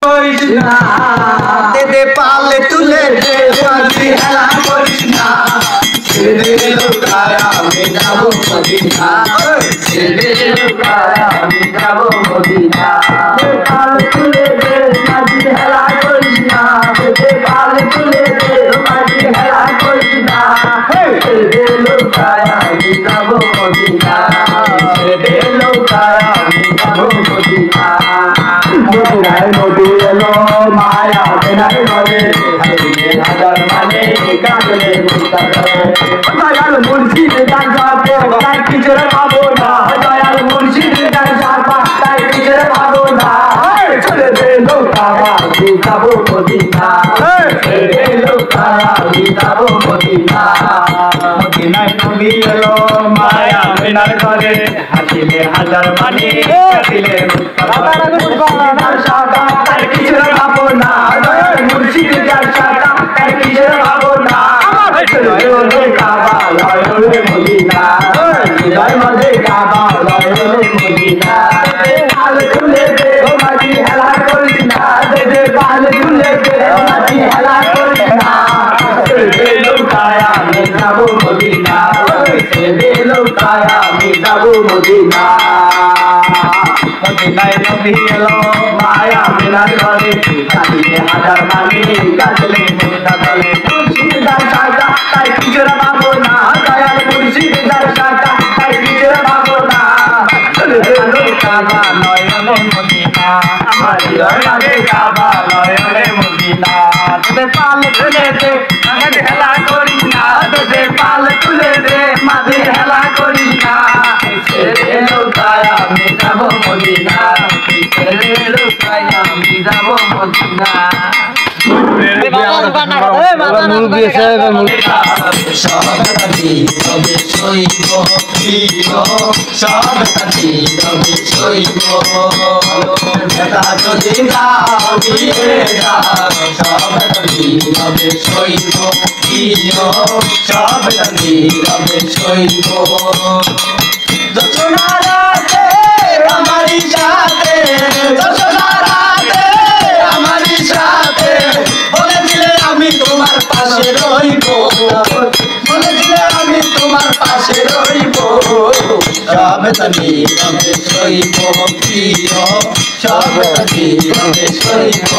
কৃষ্ণা দে পালে তুলে দে মাঝি হেলা কৃষ্ণা ছেড়ে লোকায়া আমি যাব মদিনা ছেড়ে লোকায়া আমি যাব মদিনা দে পালে তুলে দে মাঝি হেলা কৃষ্ণা দে পালে তুলে দে মাঝি হেলা কৃষ্ণা ছেড়ে লোকায়া আমি যাব মদিনা ছেড়ে লোকায়া আমি যাব মদিনা মদিনায় নদী এলো মায়া বেনারে বলে হাজার মানে কাঁদলে দয়াল মুর্শিদ গান গাতে তাই কিছরে পাবো না দয়াল মুর্শিদ গান গাতে তাই কিছরে পাবো না ছেড়ে দে লোকায়া আমি যাবো মদিনা ছেড়ে দে লোকায়া আমি যাবো মদিনা মদিনায় নদী এলো মায়া বেনারে বলে হাসিলে হাজার মানে কাঁদিলে সাদা তাই কিছরে পাবো না দয়াল মুর্শিদ গান সাদা তাই কিছরে পাবো না লয়লে কাবা লয়লে মদিনা হৃদয় মধ্যে কাবা লয়লে মদিনা পাল তুলে দে ও মাঝি হেলা করিস না দে পাল তুলে দে ও মাঝি হেলা করিস না ছেড়ে লোকায়া আমি যাব মদিনা ছেড়ে লোকায়া আমি যাব মদিনা মদিনায় নবী এলো মায়া মিলার ঘরে কাঁদিলে হাজার মানে কাঁদলে মদিনা তলে মুর্শিদার সাজা তাই কিছুরা পাবো না দয়াল মুর্শিদার সাজা তাই কিছুরা পাবো না কাবা নয়নে মদিনা আমার হৃদয় লাগে কাবা নয়নে মদিনা তোদের পাল তুলে দে মাঝে হেলা করিস না তোদের পাল তুলে দে মাঝে হেলা করিস না ছেড়ে লোকায়া আমি যাব মদিনা ছেড়ে লোকায়া আমি যাব মদিনা সবকাটি তবে সইব সবকাটি তবে সইব বেটা যদি দাও দিয়ে দাও সবকাটি তবে সইব সবকাটি তবে সইব যতনা রাতে আমারি সাথে যতনা রাতে আমারি সাথে বলেছিলে আমি তোমার পাশে রইব বলেছিলে আমি তোমার পাশে রইব সব তনি রবে সইব প্রিয় সব তনি রবে সইব